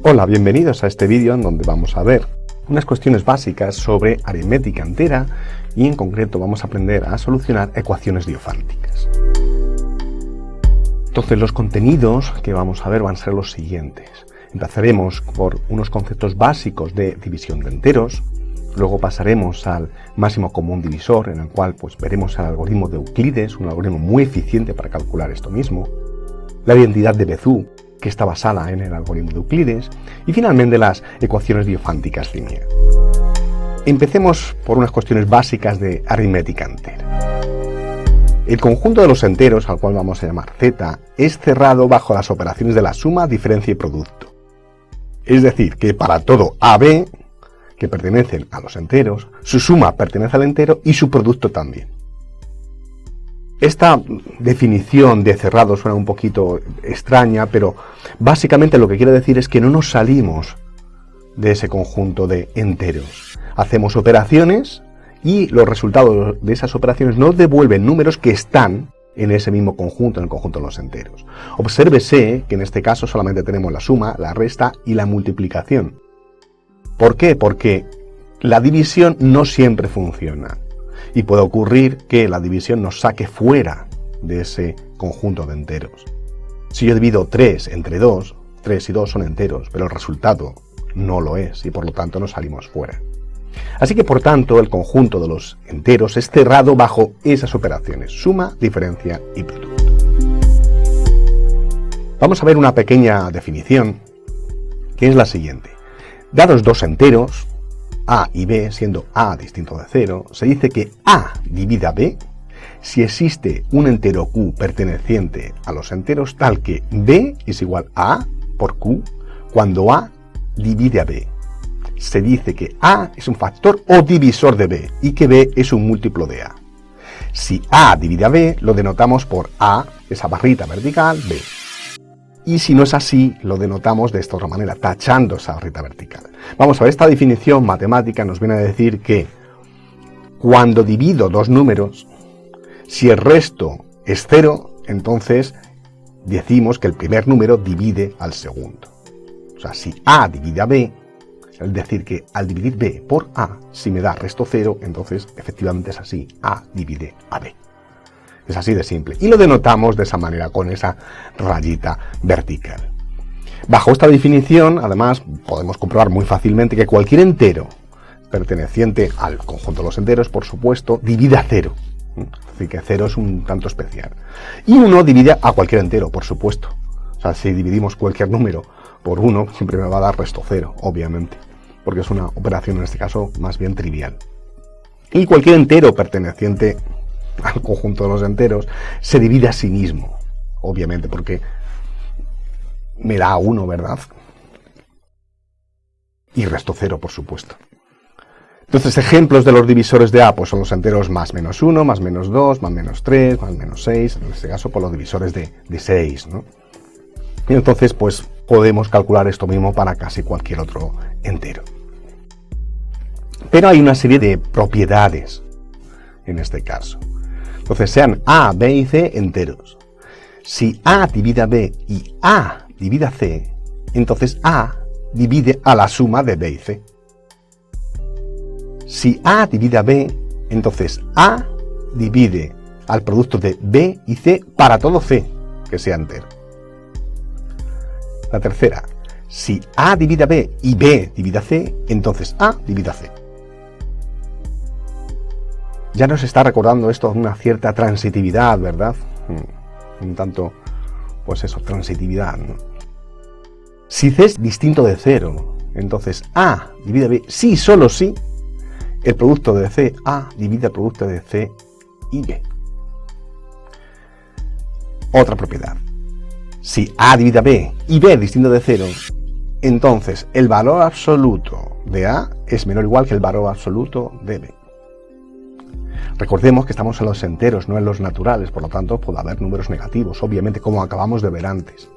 Hola, bienvenidos a este vídeo en donde vamos a ver unas cuestiones básicas sobre aritmética entera y en concreto vamos a aprender a solucionar ecuaciones diofánticas. Entonces los contenidos que vamos a ver van a ser los siguientes. Empezaremos por unos conceptos básicos de división de enteros, luego pasaremos al máximo común divisor, en el cual veremos el algoritmo de Euclides, un algoritmo muy eficiente para calcular esto mismo, la identidad de Bézout, que está basada en el algoritmo de Euclides, y finalmente las ecuaciones diofánticas lineales. Empecemos por unas cuestiones básicas de aritmética entera. El conjunto de los enteros, al cual vamos a llamar z, es cerrado bajo las operaciones de la suma, diferencia y producto. Es decir, que para todo AB, que pertenecen a los enteros, su suma pertenece al entero y su producto también. Esta definición de cerrado suena un poquito extraña, pero básicamente lo que quiere decir es que no nos salimos de ese conjunto de enteros. Hacemos operaciones y los resultados de esas operaciones nos devuelven números que están en ese mismo conjunto, en el conjunto de los enteros. Obsérvese que en este caso solamente tenemos la suma, la resta y la multiplicación. ¿Por qué? Porque la división no siempre funciona. Y puede ocurrir que la división nos saque fuera de ese conjunto de enteros. Si yo divido 3 entre 2, 3 y 2 son enteros, pero el resultado no lo es y por lo tanto nos salimos fuera. Así que por tanto el conjunto de los enteros es cerrado bajo esas operaciones, suma, diferencia y producto. Vamos a ver una pequeña definición que es la siguiente. Dados dos enteros, A y B, siendo A distinto de 0, se dice que A divide a B si existe un entero Q perteneciente a los enteros tal que B es igual a A por Q cuando A divide a B. Se dice que A es un factor o divisor de B y que B es un múltiplo de A. Si A divide a B, lo denotamos por A, esa barrita vertical, B. Y si no es así, lo denotamos de esta otra manera, tachando esa barrita vertical. Vamos a ver, esta definición matemática nos viene a decir que cuando divido dos números, si el resto es 0, entonces decimos que el primer número divide al segundo. O sea, si A divide a B, es decir que al dividir B por A, si me da resto 0, entonces efectivamente es así, A divide a B. Es así de simple. Y lo denotamos de esa manera, con esa rayita vertical. Bajo esta definición, además, podemos comprobar muy fácilmente que cualquier entero perteneciente al conjunto de los enteros, por supuesto, divide a 0. Así que 0 es un tanto especial. Y 1 divide a cualquier entero, por supuesto. O sea, si dividimos cualquier número por 1, siempre me va a dar resto 0, obviamente. Porque es una operación, en este caso, más bien trivial. Y cualquier entero perteneciente al conjunto de los enteros se divide a sí mismo, obviamente, porque me da 1, ¿verdad? Y resto 0, por supuesto. Entonces, ejemplos de los divisores de A, pues son los enteros más menos 1, más menos 2, más menos 3, más menos 6, en este caso, por los divisores de 6, ¿no? Y entonces, pues, podemos calcular esto mismo para casi cualquier otro entero. Pero hay una serie de propiedades en este caso. Entonces sean A, B y C enteros. Si A divide a B y A divide a C, entonces A divide a la suma de B y C. Si A divide a B, entonces A divide al producto de B y C para todo C que sea entero. La tercera, si A divide a B y B divide a C, entonces A divide a C. Ya nos está recordando esto una cierta transitividad, ¿verdad? Un tanto, pues eso, transitividad, ¿no? Si C es distinto de 0, entonces A divide a B, sí, solo sí, el producto de C, A divide el producto de C y B. Otra propiedad. Si A divide a B y B es distinto de 0, entonces el valor absoluto de A es menor o igual que el valor absoluto de B. Recordemos que estamos en los enteros, no en los naturales, por lo tanto puede haber números negativos, obviamente, como acabamos de ver antes.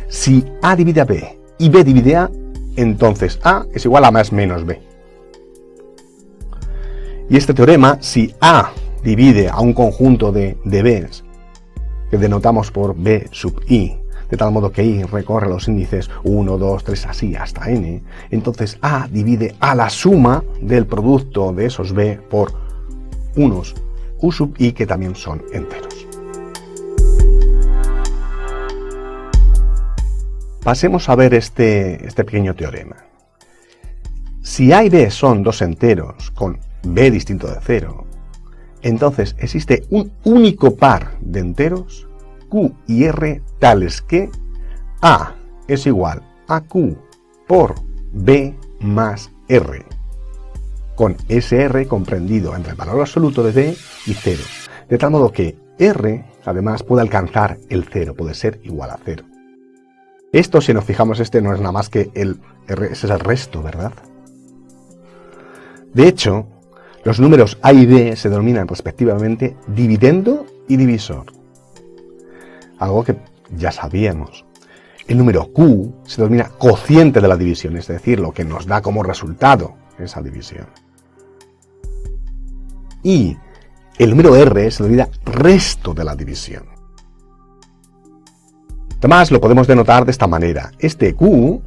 Si A divide a B y B divide A, entonces A es igual a más menos B. Y este teorema, si A divide a un conjunto de B's, que denotamos por B sub I, de tal modo que i recorre los índices 1, 2, 3, así hasta n, entonces a divide a la suma del producto de esos b por unos u sub i que también son enteros. Pasemos a ver este pequeño teorema. Si a y b son dos enteros con b distinto de 0, entonces existe un único par de enteros q y r tales que a es igual a q por b más r, con ese r comprendido entre el valor absoluto de b y 0, de tal modo que r además puede alcanzar el 0, puede ser igual a 0. Esto, si nos fijamos, no es nada más que el r, ese es el resto, ¿verdad? De hecho, los números a y b se denominan respectivamente dividendo y divisor. Algo que ya sabíamos. El número q se denomina cociente de la división, es decir, lo que nos da como resultado esa división. Y el número r se denomina resto de la división. Además, lo podemos denotar de esta manera. Este q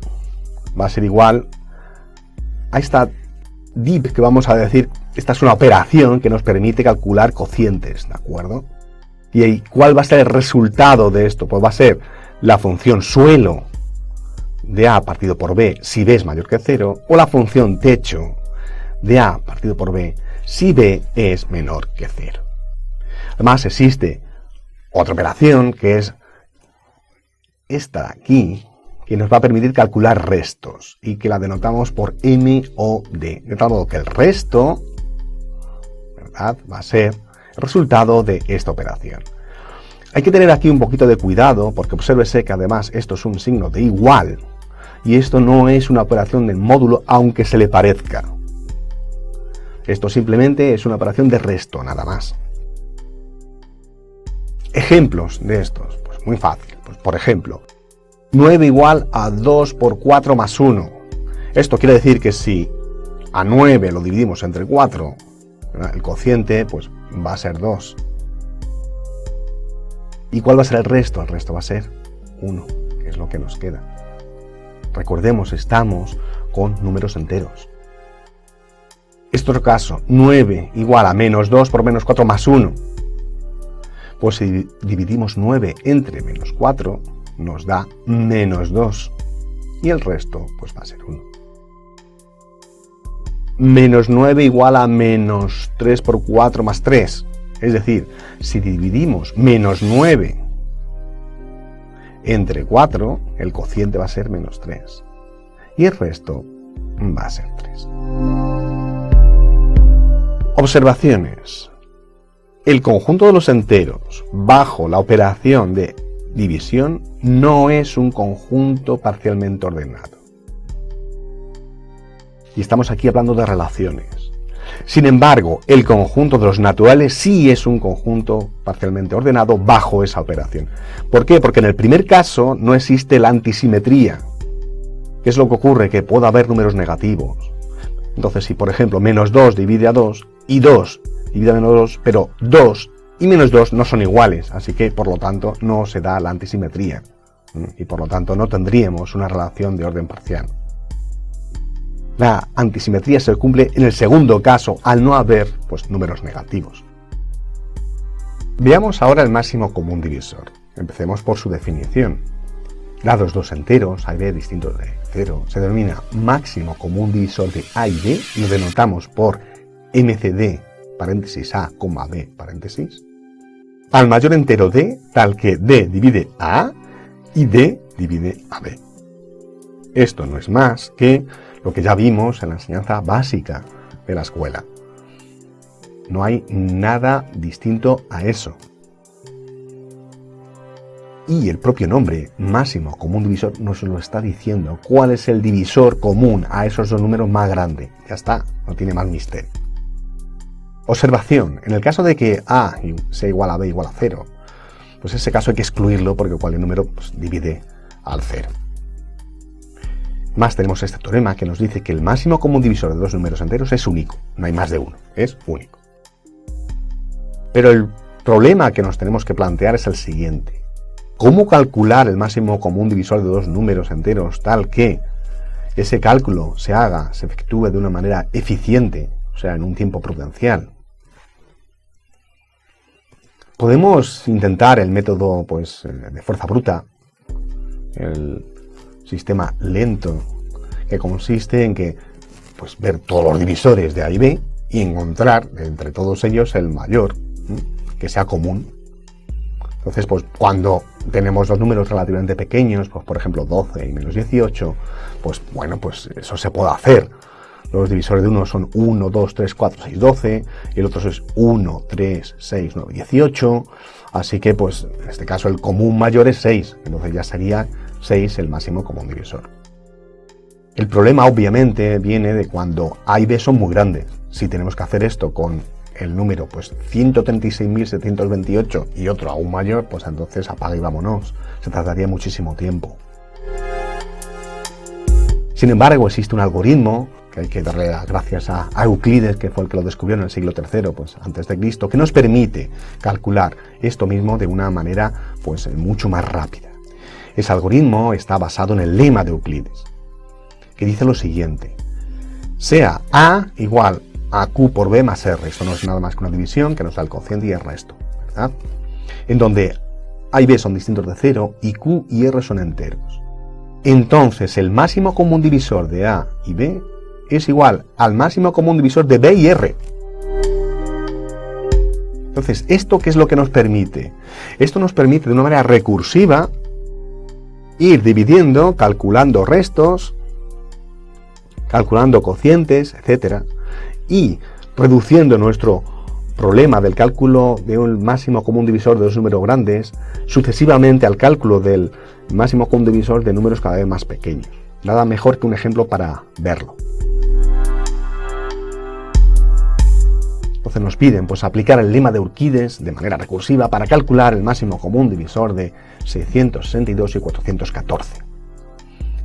va a ser igual a esta div que vamos a decir, esta es una operación que nos permite calcular cocientes, ¿de acuerdo? ¿Y ahí, cuál va a ser el resultado de esto? Pues va a ser la función suelo de a partido por b si b es mayor que 0, o la función techo de a partido por b si b es menor que 0. Además, existe otra operación que es esta de aquí, que nos va a permitir calcular restos y que la denotamos por MOD, de tal modo que el resto, ¿verdad?, va a ser el resultado de esta operación. Hay que tener aquí un poquito de cuidado porque obsérvese que además esto es un signo de igual y esto no es una operación de módulo aunque se le parezca. Esto simplemente es una operación de resto, nada más. Ejemplos de estos, pues muy fácil. Pues por ejemplo, 9 igual a 2 por 4 más 1. Esto quiere decir que si a 9 lo dividimos entre 4, el cociente pues va a ser 2. ¿Y cuál va a ser el resto? El resto va a ser 1, que es lo que nos queda. Recordemos, estamos con números enteros. Este otro caso, 9 igual a menos 2 por menos 4 más 1. Pues si dividimos 9 entre menos 4, nos da menos 2. Y el resto, pues va a ser 1. Menos 9 igual a menos 3 por 4 más 3. Es decir, si dividimos menos 9 entre 4, el cociente va a ser menos 3. Y el resto va a ser 3. Observaciones. El conjunto de los enteros bajo la operación de división no es un conjunto parcialmente ordenado. Y estamos aquí hablando de relaciones. Sin embargo, el conjunto de los naturales sí es un conjunto parcialmente ordenado bajo esa operación. ¿Por qué? Porque en el primer caso no existe la antisimetría. ¿Qué es lo que ocurre? Que puede haber números negativos. Entonces, si por ejemplo menos 2 divide a 2 y 2 divide a menos 2, pero 2 y menos 2 no son iguales, así que por lo tanto no se da la antisimetría y por lo tanto no tendríamos una relación de orden parcial. La antisimetría se cumple en el segundo caso al no haber pues, números negativos. Veamos ahora el máximo común divisor. Empecemos por su definición. Dados dos enteros, a y b distintos de 0, se denomina máximo común divisor de a y b y lo denotamos por MCD, paréntesis a, b, paréntesis, al mayor entero d, tal que d divide a a y d divide a b. Esto no es más que lo que ya vimos en la enseñanza básica de la escuela. No hay nada distinto a eso. Y el propio nombre, máximo común divisor, nos lo está diciendo. ¿Cuál es el divisor común a esos dos números más grande? Ya está, no tiene más misterio. Observación, en el caso de que a sea igual a b igual a 0, pues ese caso hay que excluirlo porque cualquier número pues, divide al 0. Más tenemos este teorema que nos dice que el máximo común divisor de dos números enteros es único, no hay más de uno, es único. Pero el problema que nos tenemos que plantear es el siguiente. cómo calcular el máximo común divisor de dos números enteros tal que ese cálculo se efectúe de una manera eficiente, o sea, en un tiempo prudencial. Podemos intentar el método de fuerza bruta, el sistema lento, que consiste en ver todos los divisores de A y B y encontrar entre todos ellos el mayor, que sea común. Entonces, cuando tenemos los números relativamente pequeños, por ejemplo 12 y menos 18, eso se puede hacer. Los divisores de uno son 1, 2, 3, 4, 6, 12, y el otro es 1, 3, 6, 9, 18, así que en este caso el común mayor es 6, entonces ya sería 6 el máximo común divisor. El problema obviamente viene de cuando A y B son muy grandes. Si tenemos que hacer esto con el número 136.728 y otro aún mayor, entonces apaga y vámonos, se tardaría muchísimo tiempo. Sin embargo, existe un algoritmo que hay que darle las gracias a Euclides, que fue el que lo descubrió en el siglo III, antes de Cristo, que nos permite calcular esto mismo de una manera mucho más rápida. Ese algoritmo está basado en el lema de Euclides, que dice lo siguiente: sea A igual a Q por B más R. Esto no es nada más que una división que nos da el cociente y el resto, ¿verdad? En donde A y B son distintos de 0 y Q y R son enteros. Entonces el máximo común divisor de A y B es igual al máximo común divisor de B y R. Entonces, ¿esto qué es lo que nos permite? Esto nos permite de una manera recursiva ir dividiendo, calculando restos, calculando cocientes, etc. Y reduciendo nuestro problema del cálculo de un máximo común divisor de dos números grandes sucesivamente al cálculo del máximo común divisor de números cada vez más pequeños. Nada mejor que un ejemplo para verlo. Entonces nos piden aplicar el lema de Euclides de manera recursiva para calcular el máximo común divisor de 662 y 414.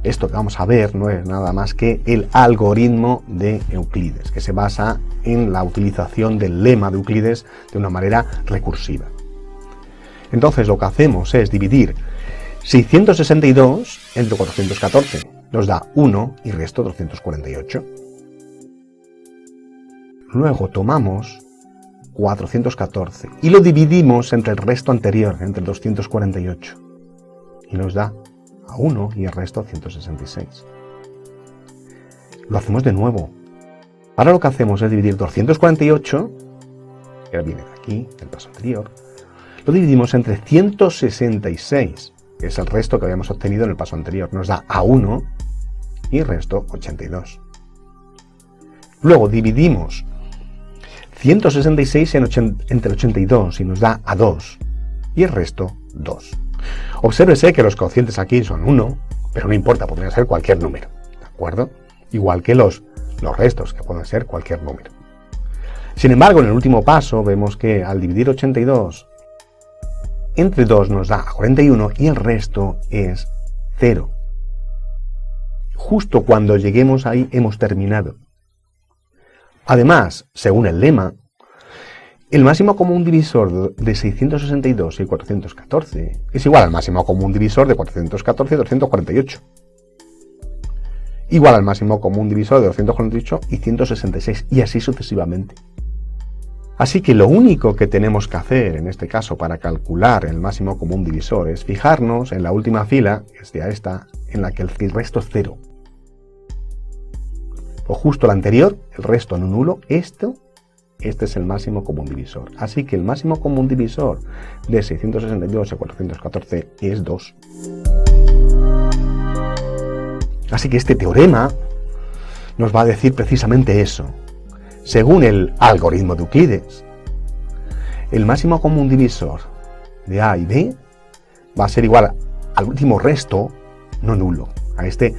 Esto que vamos a ver no es nada más que el algoritmo de Euclides, que se basa en la utilización del lema de Euclides de una manera recursiva. Entonces lo que hacemos es dividir 662 entre 414, nos da 1 y resto 248. Luego tomamos 414 y lo dividimos entre el resto anterior, entre 248, y nos da a 1 y el resto 166. Lo hacemos de nuevo. Ahora lo que hacemos es dividir 248, que viene de aquí, del paso anterior, lo dividimos entre 166, que es el resto que habíamos obtenido en el paso anterior. Nos da a 1 y el resto 82. Luego dividimos 166 entre 82 y nos da a 2 y el resto 2. Obsérvese que los cocientes aquí son 1, pero no importa, podrían ser cualquier número, ¿de acuerdo? Igual que los restos, que pueden ser cualquier número. Sin embargo, en el último paso vemos que al dividir 82 entre 2 nos da 41 y el resto es 0. Justo cuando lleguemos ahí hemos terminado. Además, según el lema, el máximo común divisor de 662 y 414 es igual al máximo común divisor de 414 y 248. Igual al máximo común divisor de 248 y 166, y así sucesivamente. Así que lo único que tenemos que hacer en este caso para calcular el máximo común divisor es fijarnos en la última fila, que es esta, en la que el resto es 0. O justo la anterior, el resto no nulo, este es el máximo común divisor. Así que el máximo común divisor de 662 y 414 es 2. Así que este teorema nos va a decir precisamente eso. Según el algoritmo de Euclides, el máximo común divisor de A y B va a ser igual al último resto no nulo, a este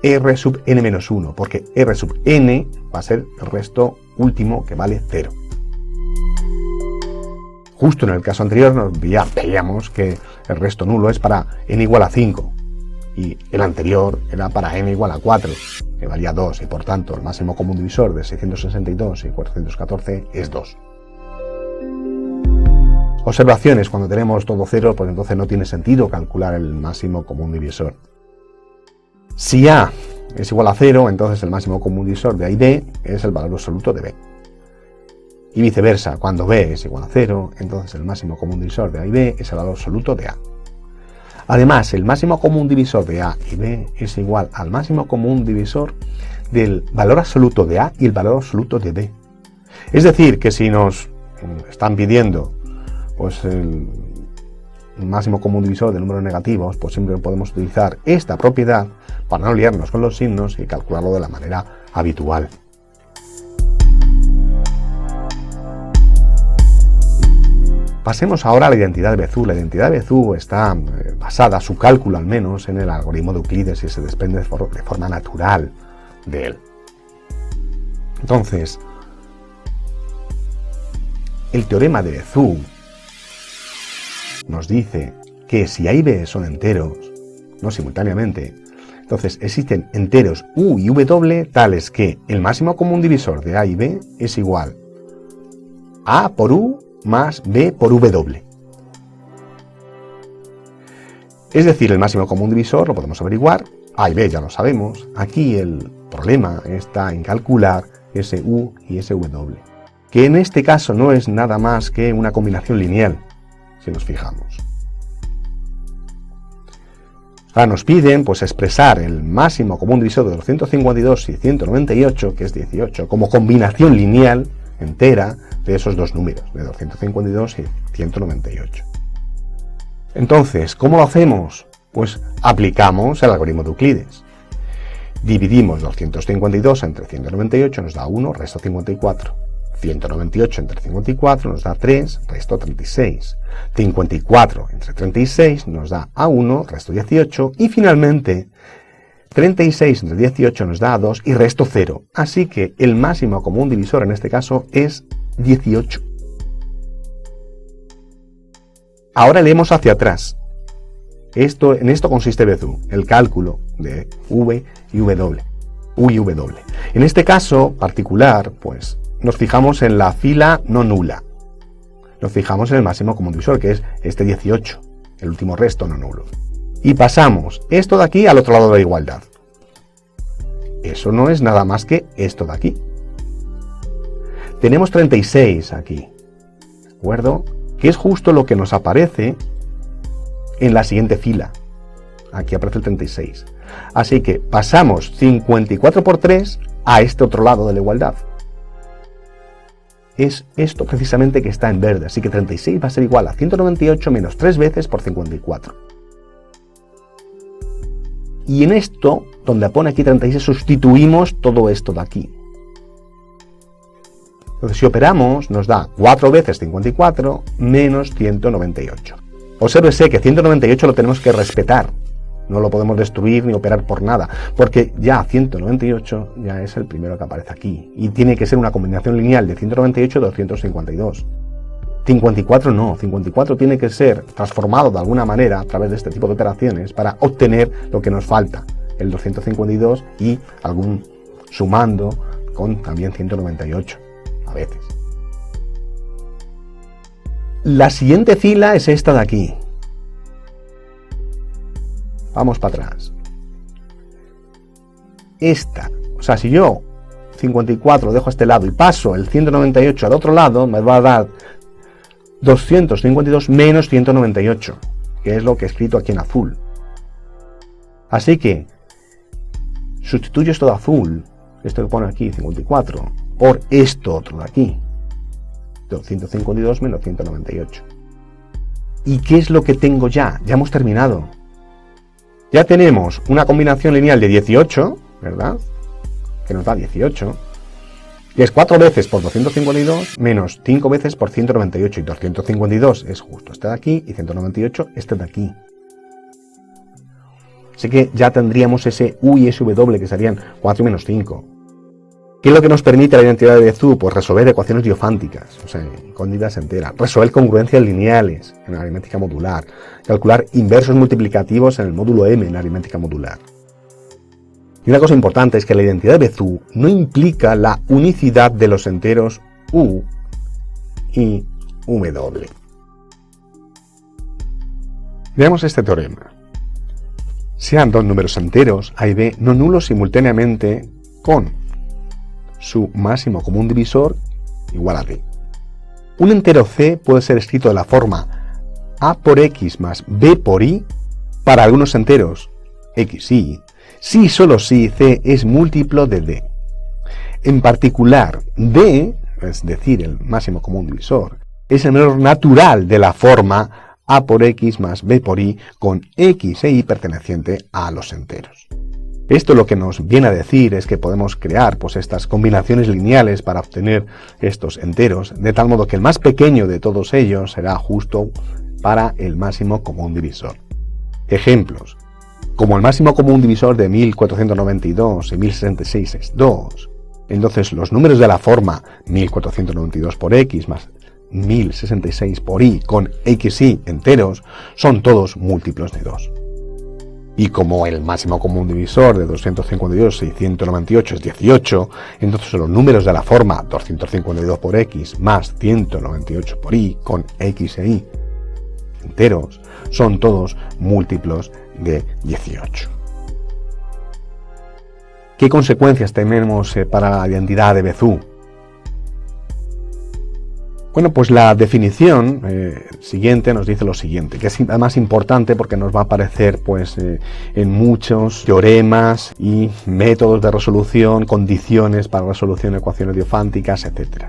R sub n menos 1, porque R sub n va a ser el resto último que vale 0. Justo en el caso anterior ya veíamos que el resto nulo es para n igual a 5 y el anterior era para n igual a 4, que valía 2, y por tanto el máximo común divisor de 662 y 414 es 2. Observaciones: cuando tenemos todo cero, pues entonces no tiene sentido calcular el máximo común divisor. Si A es igual a 0, entonces el máximo común divisor de A y B es el valor absoluto de B. Y viceversa, cuando B es igual a 0, entonces el máximo común divisor de A y B es el valor absoluto de A. Además, el máximo común divisor de A y B es igual al máximo común divisor del valor absoluto de A y el valor absoluto de B. Es decir, que si nos están pidiendo pues el máximo común divisor de números negativos, pues siempre podemos utilizar esta propiedad para no liarnos con los signos y calcularlo de la manera habitual. Pasemos ahora a la identidad de Bézout. La identidad de Bézout está basada, su cálculo al menos, en el algoritmo de Euclides y se desprende de forma natural de él. Entonces, el teorema de Bézout nos dice que si A y B son enteros, no simultáneamente, entonces existen enteros U y W tales que el máximo común divisor de A y B es igual a por U más B por W. Es decir, el máximo común divisor lo podemos averiguar, A y B ya lo sabemos. Aquí el problema está en calcular ese U y ese W, que en este caso no es nada más que una combinación lineal, si nos fijamos. Ahora nos piden pues expresar el máximo común divisor de 252 y 198, que es 18, como combinación lineal entera de esos dos números, de 252 y 198. Entonces, ¿cómo lo hacemos? Pues aplicamos el algoritmo de Euclides. Dividimos 252 entre 198, nos da 1, resto 54. 198 entre 54 nos da 3, resto 36. 54 entre 36 nos da A1, resto 18. Y finalmente, 36 entre 18 nos da 2 y resto 0. Así que el máximo común divisor en este caso es 18. Ahora leemos hacia atrás. En esto consiste Bézout, el cálculo de V y W, U y W. En este caso particular, pues nos fijamos en la fila no nula. Nos fijamos en el máximo común divisor, que es este 18, el último resto no nulo. Y pasamos esto de aquí al otro lado de la igualdad. Eso no es nada más que esto de aquí. Tenemos 36 aquí, ¿de acuerdo? Que es justo lo que nos aparece en la siguiente fila. Aquí aparece el 36. Así que pasamos 54 por 3 a este otro lado de la igualdad. Es esto precisamente que está en verde. Así que 36 va a ser igual a 198 menos 3 veces por 54. Y en esto, donde pone aquí 36, sustituimos todo esto de aquí. Entonces, si operamos, nos da 4 veces 54 menos 198. Obsérvese que 198 lo tenemos que respetar. No lo podemos destruir ni operar por nada, porque ya 198 ya es el primero que aparece aquí. Y tiene que ser una combinación lineal de 198 y 252. 54 no, 54 tiene que ser transformado de alguna manera a través de este tipo de operaciones para obtener lo que nos falta, el 252 y algún sumando con también 198 a veces. La siguiente fila es esta de aquí. Vamos para atrás. Esta, o sea, si yo 54 dejo a este lado y paso el 198 al otro lado, me va a dar 252 menos 198, que es lo que he escrito aquí en azul. Así que sustituyo esto de azul, esto que pone aquí 54, por esto otro de aquí, 252 menos 198. ¿Y qué es lo que tengo ya? Ya hemos terminado. Ya tenemos una combinación lineal de 18, ¿verdad? Que nos da 18. Que es 4 veces por 252 menos 5 veces por 198. Y 252 es justo este de aquí y 198 este de aquí. Así que ya tendríamos ese U y ese W, que serían 4 menos 5. ¿Qué es lo que nos permite la identidad de Bézout? Pues resolver ecuaciones diofánticas, o sea, incógnitas enteras, resolver congruencias lineales en la aritmética modular, calcular inversos multiplicativos en el módulo M en la aritmética modular. Y una cosa importante es que la identidad de Bézout no implica la unicidad de los enteros U y W. Veamos este teorema. Sean dos números enteros, A y B, no nulos simultáneamente con su máximo común divisor igual a D. Un entero C puede ser escrito de la forma A por X más B por Y para algunos enteros X y Y, si solo si C es múltiplo de D. En particular, D, es decir, el máximo común divisor, es el menor natural de la forma A por X más B por Y con X e Y perteneciente a los enteros. Esto lo que nos viene a decir es que podemos crear pues estas combinaciones lineales para obtener estos enteros, de tal modo que el más pequeño de todos ellos será justo para el máximo común divisor. Ejemplos. Como el máximo común divisor de 1492 y 1066 es 2, entonces los números de la forma 1492 por X más 1066 por Y con X y enteros son todos múltiplos de 2. Y como el máximo común divisor de 252 y 198 es 18, entonces los números de la forma 252 por X más 198 por Y con X e Y enteros son todos múltiplos de 18. ¿Qué consecuencias tenemos para la identidad de Bézout? Bueno, pues la definición siguiente nos dice lo siguiente, que es además importante porque nos va a aparecer pues, en muchos teoremas y métodos de resolución, condiciones para resolución de ecuaciones diofánticas, etc.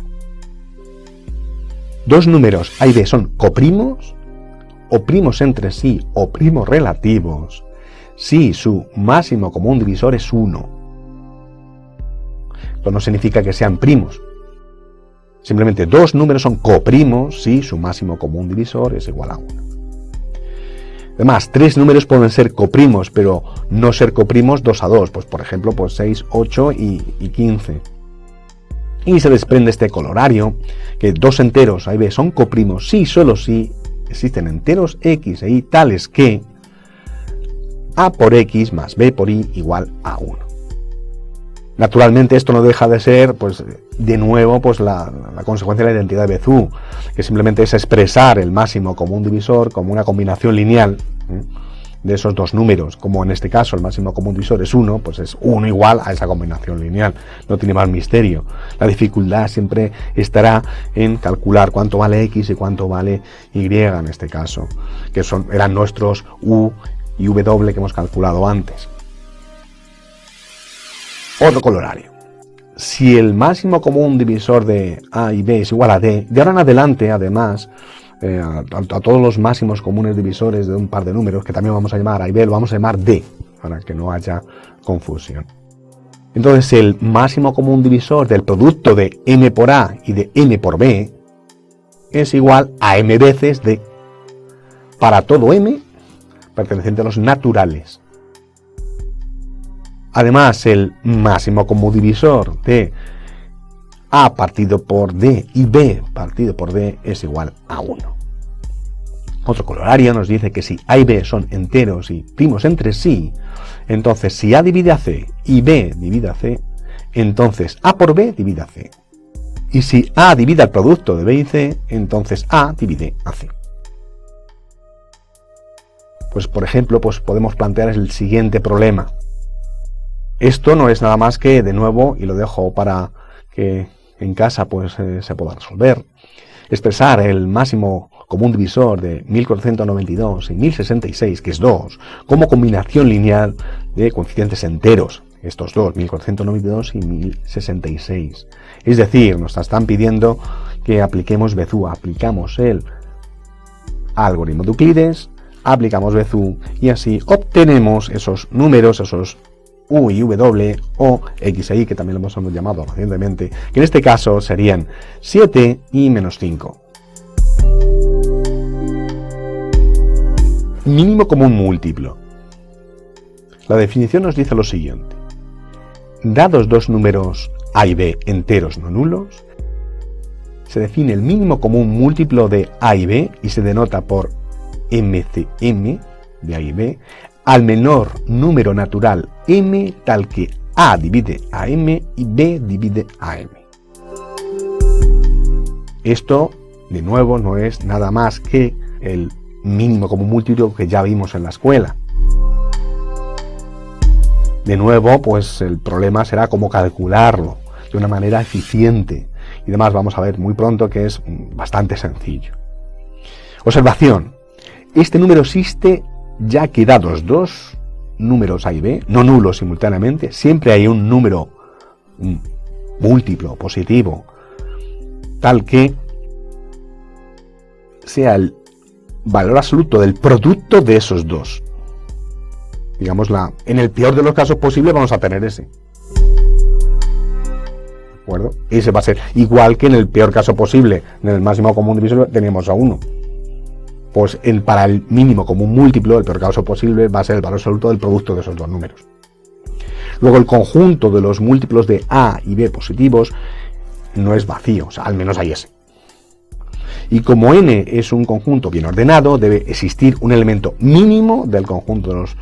Dos números A y B son coprimos, o primos entre sí, o primos relativos, si su máximo común divisor es 1. Esto no significa que sean primos. Simplemente dos números son coprimos si su máximo común divisor es igual a 1. Además, tres números pueden ser coprimos, pero no ser coprimos 2 a 2. Pues, por ejemplo, pues 6, 8 y 15. Y se desprende este colorario, que dos enteros A y B son coprimos si solo si existen enteros X e Y tales que A por X más B por Y igual a 1. Naturalmente esto no deja de ser, pues, de nuevo, pues la consecuencia de la identidad de Bézout, que simplemente es expresar el máximo común divisor como una combinación lineal de esos dos números. Como en este caso el máximo común divisor es 1, pues es 1 igual a esa combinación lineal. No tiene más misterio. La dificultad siempre estará en calcular cuánto vale X y cuánto vale Y en este caso, que eran nuestros U y W que hemos calculado antes. Otro colorario. Si el máximo común divisor de A y B es igual a D, de ahora en adelante, además, a todos los máximos comunes divisores de un par de números, que también vamos a llamar A y B, lo vamos a llamar D, para que no haya confusión. Entonces, el máximo común divisor del producto de M por A y de M por B es igual a M veces D, para todo M perteneciente a los naturales. Además, el máximo común divisor de A partido por D y B partido por D es igual a 1. Otro colorario nos dice que si A y B son enteros y primos entre sí, entonces si A divide a C y B divide a C, entonces A por B divide a C. Y si A divide al producto de B y C, entonces A divide a C. Pues, por ejemplo, pues podemos plantear el siguiente problema. Esto no es nada más que, de nuevo, y lo dejo para que en casa pues se pueda resolver, expresar el máximo común divisor de 1492 y 1066, que es 2, como combinación lineal de coeficientes enteros, estos dos, 1492 y 1066. Es decir, nos están pidiendo que apliquemos Bézout, aplicamos el algoritmo de Euclides, aplicamos Bézout y así obtenemos esos números, esos U y W o X e Y, que también lo hemos llamado recientemente, que en este caso serían 7 y menos 5. Mínimo común múltiplo. La definición nos dice lo siguiente. Dados dos números A y B enteros no nulos, se define el mínimo común múltiplo de A y B y se denota por MCM de A y B al menor número natural M tal que A divide a M y B divide a M. Esto, de nuevo, no es nada más que el mínimo común múltiplo que ya vimos en la escuela. De nuevo, pues el problema será cómo calcularlo de una manera eficiente. Y además vamos a ver muy pronto que es bastante sencillo. Observación. Este número existe ya que dados dos números A y B, no nulos simultáneamente, siempre hay un número múltiplo, positivo, tal que sea el valor absoluto del producto de esos dos. Digamos, en el peor de los casos posibles vamos a tener ese. ¿De acuerdo? Ese va a ser igual que en el peor caso posible, en el máximo común divisor teníamos a 1. Pues para el mínimo común múltiplo, el peor caso posible va a ser el valor absoluto del producto de esos dos números. Luego el conjunto de los múltiplos de A y B positivos no es vacío, o sea, al menos hay ese. Y como n es un conjunto bien ordenado, debe existir un elemento mínimo del conjunto de los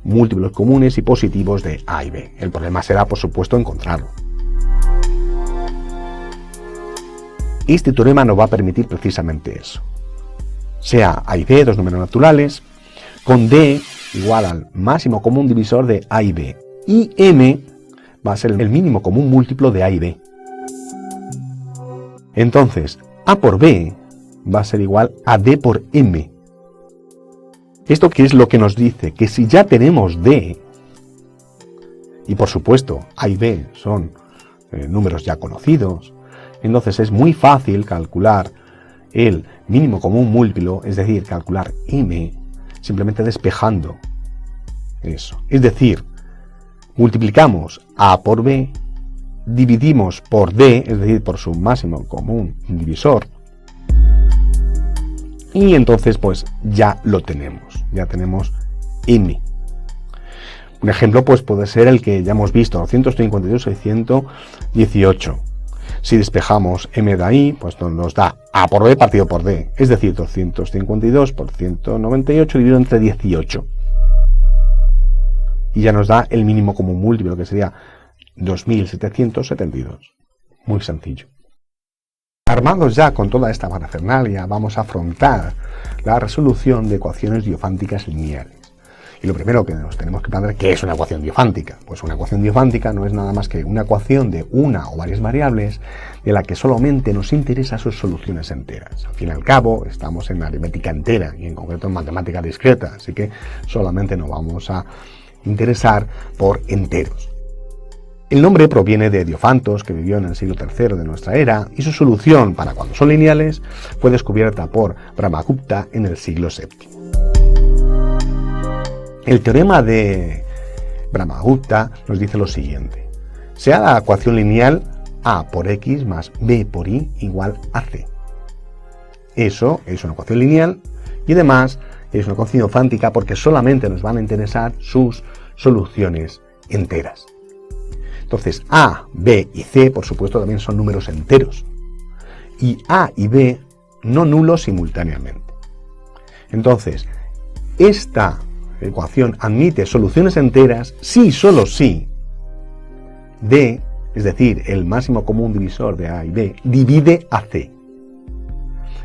múltiplos comunes y positivos de A y B. El problema será, por supuesto, encontrarlo. Este teorema nos va a permitir precisamente eso. Sea A y B, dos números naturales, con D igual al máximo común divisor de A y B. Y M va a ser el mínimo común múltiplo de A y B. Entonces, A por B va a ser igual a D por M. ¿Esto qué es lo que nos dice? Que si ya tenemos D, y por supuesto A y B son números ya conocidos, entonces es muy fácil calcular el mínimo común múltiplo, es decir, calcular M, simplemente despejando eso. Es decir, multiplicamos A por B, dividimos por D, es decir, por su máximo común divisor, y entonces pues ya lo tenemos, ya tenemos M. Un ejemplo pues puede ser el que ya hemos visto, 252 y 118. Si despejamos M de ahí, pues nos da A por B partido por D, es decir, 252 por 198 dividido entre 18. Y ya nos da el mínimo común múltiplo, que sería 2772. Muy sencillo. Armados ya con toda esta parafernalia, vamos a afrontar la resolución de ecuaciones diofánticas lineales. Y lo primero que nos tenemos que plantear, ¿qué es una ecuación diofántica? Pues una ecuación diofántica no es nada más que una ecuación de una o varias variables de la que solamente nos interesa sus soluciones enteras. Al fin y al cabo, estamos en aritmética entera y en concreto en matemática discreta, así que solamente nos vamos a interesar por enteros. El nombre proviene de Diofantos, que vivió en el siglo III de nuestra era, y su solución para cuando son lineales fue descubierta por Brahmagupta en el siglo VII. El teorema de Brahmagupta nos dice lo siguiente: sea la ecuación lineal A por X más B por Y igual a C. Eso es una ecuación lineal y además es una ecuación diofántica porque solamente nos van a interesar sus soluciones enteras. Entonces A, B y C, por supuesto, también son números enteros. Y A y B no nulos simultáneamente. Entonces, esta ecuación admite soluciones enteras si, solo si, D, es decir, el máximo común divisor de A y B, divide a C.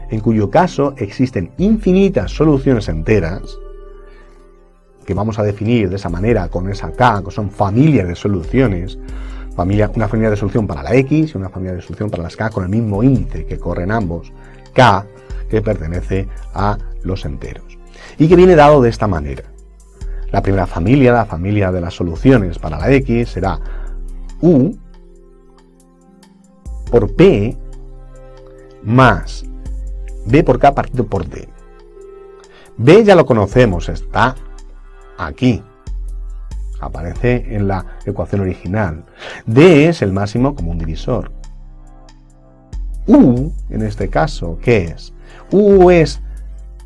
En cuyo caso existen infinitas soluciones enteras, que vamos a definir de esa manera con esa K, que son familias de soluciones, una familia de solución para la X y una familia de solución para las K con el mismo índice que corren ambos, K, que pertenece a los enteros. Y que viene dado de esta manera. La primera familia, la familia de las soluciones para la X, será U por P más B por K partido por D. B ya lo conocemos, está aquí. Aparece en la ecuación original. D es el máximo común divisor. U, en este caso, ¿qué es? U es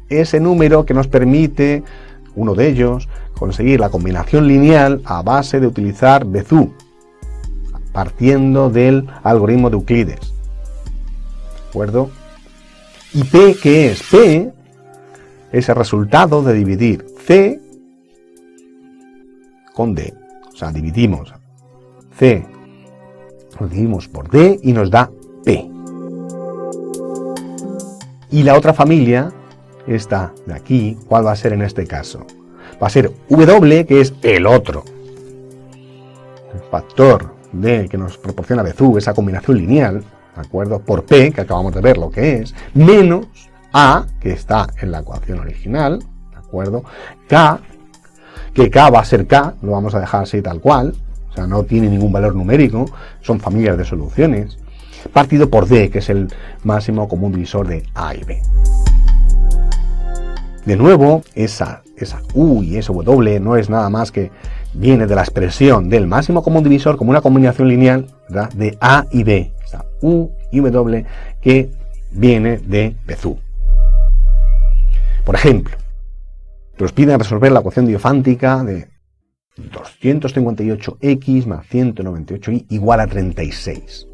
ese número que nos permite, uno de ellos, conseguir la combinación lineal a base de utilizar Bézout, partiendo del algoritmo de Euclides. ¿De acuerdo? ¿Y P qué es? P es el resultado de dividir C con D. O sea, dividimos C, lo dividimos por D y nos da P. Y la otra familia esta de aquí, ¿cuál va a ser en este caso? Va a ser W, que es el otro. El factor de que nos proporciona Bezout, esa combinación lineal, ¿de acuerdo? Por P, que acabamos de ver lo que es, menos A, que está en la ecuación original, ¿de acuerdo? K, que K va a ser K, lo vamos a dejar así tal cual, o sea, no tiene ningún valor numérico, son familias de soluciones, partido por D, que es el máximo común divisor de A y B. De nuevo, esa U y esa W no es nada más que viene de la expresión del máximo común divisor como una combinación lineal, ¿verdad?, de A y B, esa U y W que viene de Bezout. Por ejemplo, nos piden resolver la ecuación diofántica de 258x más 198y igual a 36.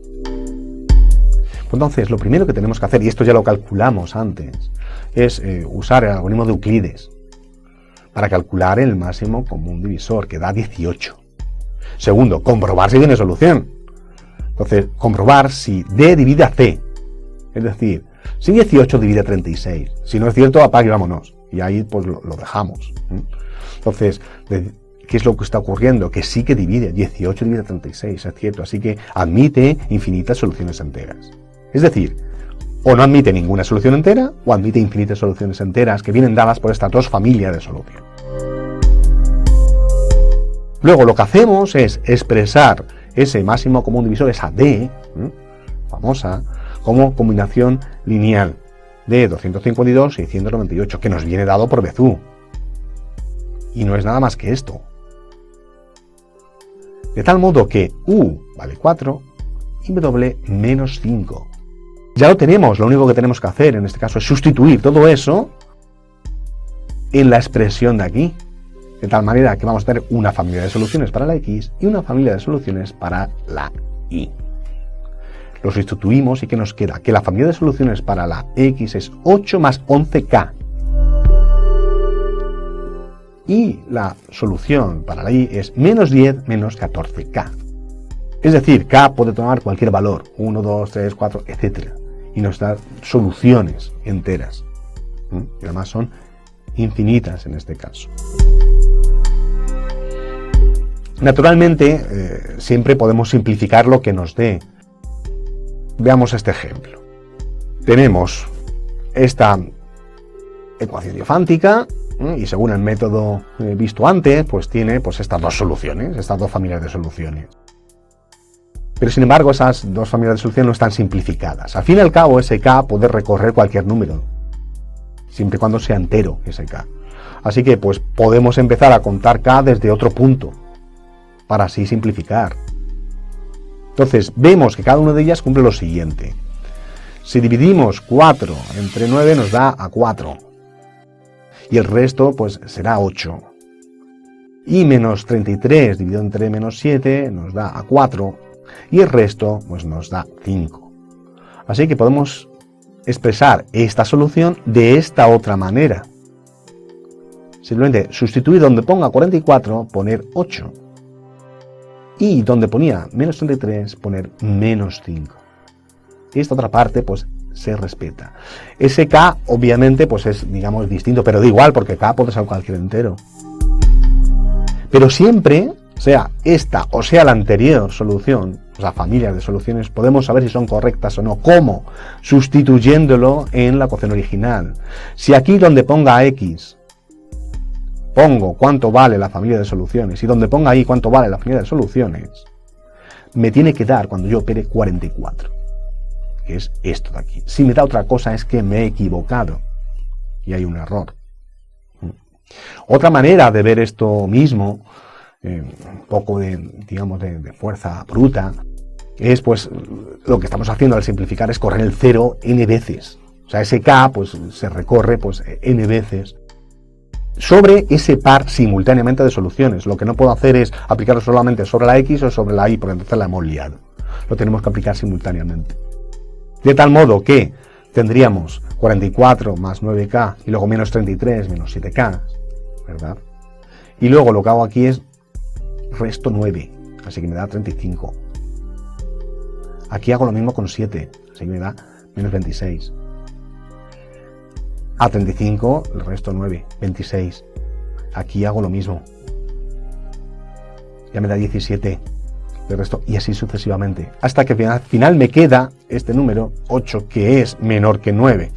Entonces, lo primero que tenemos que hacer, y esto ya lo calculamos antes, es usar el algoritmo de Euclides para calcular el máximo común divisor, que da 18. Segundo, comprobar si tiene solución. Entonces, comprobar si D divide a C. Es decir, si 18 divide a 36. Si no es cierto, apague y vámonos. Y ahí pues lo dejamos. Entonces, ¿qué es lo que está ocurriendo? Que sí que divide. 18 divide a 36, es cierto. Así que admite infinitas soluciones enteras. Es decir, o no admite ninguna solución entera, o admite infinitas soluciones enteras que vienen dadas por estas dos familias de solución. Luego lo que hacemos es expresar ese máximo común divisor, esa D, famosa, como combinación lineal de 252 y 198, que nos viene dado por Bezout. Y no es nada más que esto. De tal modo que U vale 4 y W menos 5. Ya lo tenemos, lo único que tenemos que hacer en este caso es sustituir todo eso en la expresión de aquí. De tal manera que vamos a tener una familia de soluciones para la X y una familia de soluciones para la Y. Lo sustituimos y ¿qué nos queda? Que la familia de soluciones para la X es 8 más 11K. Y la solución para la Y es menos 10 menos 14K. Es decir, K puede tomar cualquier valor, 1, 2, 3, 4, etc. Y nos da soluciones enteras. Y además son infinitas en este caso. Naturalmente, siempre podemos simplificar lo que nos dé. Veamos este ejemplo. Tenemos esta ecuación diofántica y según el método visto antes, pues tiene pues estas dos soluciones, estas dos familias de soluciones. Pero sin embargo, esas dos familias de soluciones no están simplificadas. Al fin y al cabo, ese K puede recorrer cualquier número, siempre y cuando sea entero ese K. Así que pues podemos empezar a contar K desde otro punto, para así simplificar. Entonces, vemos que cada una de ellas cumple lo siguiente. Si dividimos 4 entre 9 nos da a 4. Y el resto, pues, será 8. Y menos 33 dividido entre menos 7 nos da a 4. Y el resto, pues, nos da 5. Así que podemos expresar esta solución de esta otra manera. Simplemente sustituir donde ponga 44, poner 8. Y donde ponía menos 33, poner menos 5. Esta otra parte, pues, se respeta. Ese K, obviamente, pues es, digamos, distinto, pero da igual, porque K puede ser cualquier entero. Pero siempre, sea esta o sea la anterior solución, o sea, familias de soluciones, podemos saber si son correctas o no. ¿Cómo? Sustituyéndolo en la ecuación original. Si aquí donde ponga X, pongo cuánto vale la familia de soluciones y donde ponga ahí cuánto vale la familia de soluciones, me tiene que dar cuando yo opere 44, que es esto de aquí. Si me da otra cosa es que me he equivocado y hay un error. Otra manera de ver esto mismo, un poco de, digamos, de fuerza bruta, es pues lo que estamos haciendo al simplificar es correr el 0 n veces. O sea, ese K pues se recorre pues n veces sobre ese par simultáneamente de soluciones. Lo que no puedo hacer es aplicarlo solamente sobre la X o sobre la Y, porque entonces la hemos liado. Lo tenemos que aplicar simultáneamente. De tal modo que tendríamos 44 más 9K y luego menos 33 menos 7K, ¿verdad? Y luego lo que hago aquí es resto 9, así que me da 35. Aquí hago lo mismo con 7, así que me da menos 26. A 35, el resto 9, 26. Aquí hago lo mismo. Ya me da 17. El resto, y así sucesivamente. Hasta que al final me queda este número 8, que es menor que 9.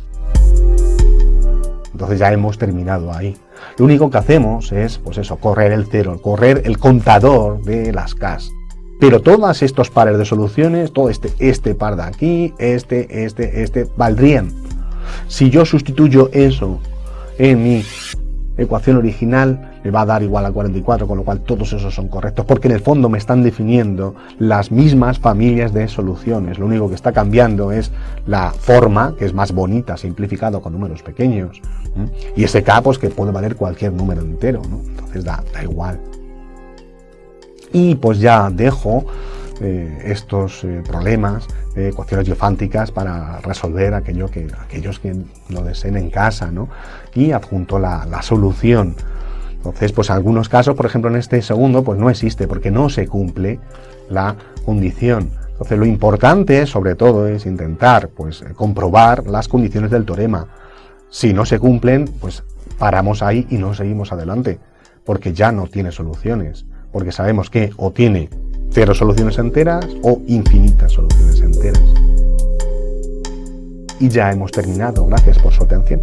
Entonces ya hemos terminado ahí. Lo único que hacemos es, pues eso, correr el cero, correr el contador de las Ks. Pero todos estos pares de soluciones, todo este par de aquí, este, valdrían. Si yo sustituyo eso en mi ecuación original, me va a dar igual a 44, con lo cual todos esos son correctos, porque en el fondo me están definiendo las mismas familias de soluciones. Lo único que está cambiando es la forma, que es más bonita, simplificado con números pequeños. Y ese K, pues que puede valer cualquier número entero, ¿no? Entonces da igual. Y pues ya dejo estos problemas de ecuaciones diofánticas para resolver aquellos que lo deseen en casa, ¿no? Y adjunto la solución. Entonces, pues en algunos casos, por ejemplo en este segundo, pues no existe porque no se cumple la condición. Entonces lo importante sobre todo es intentar pues comprobar las condiciones del teorema. Si no se cumplen, pues paramos ahí y no seguimos adelante, porque ya no tiene soluciones, porque sabemos que o tiene 0 soluciones enteras o infinitas soluciones enteras. Y ya hemos terminado. Gracias por su atención.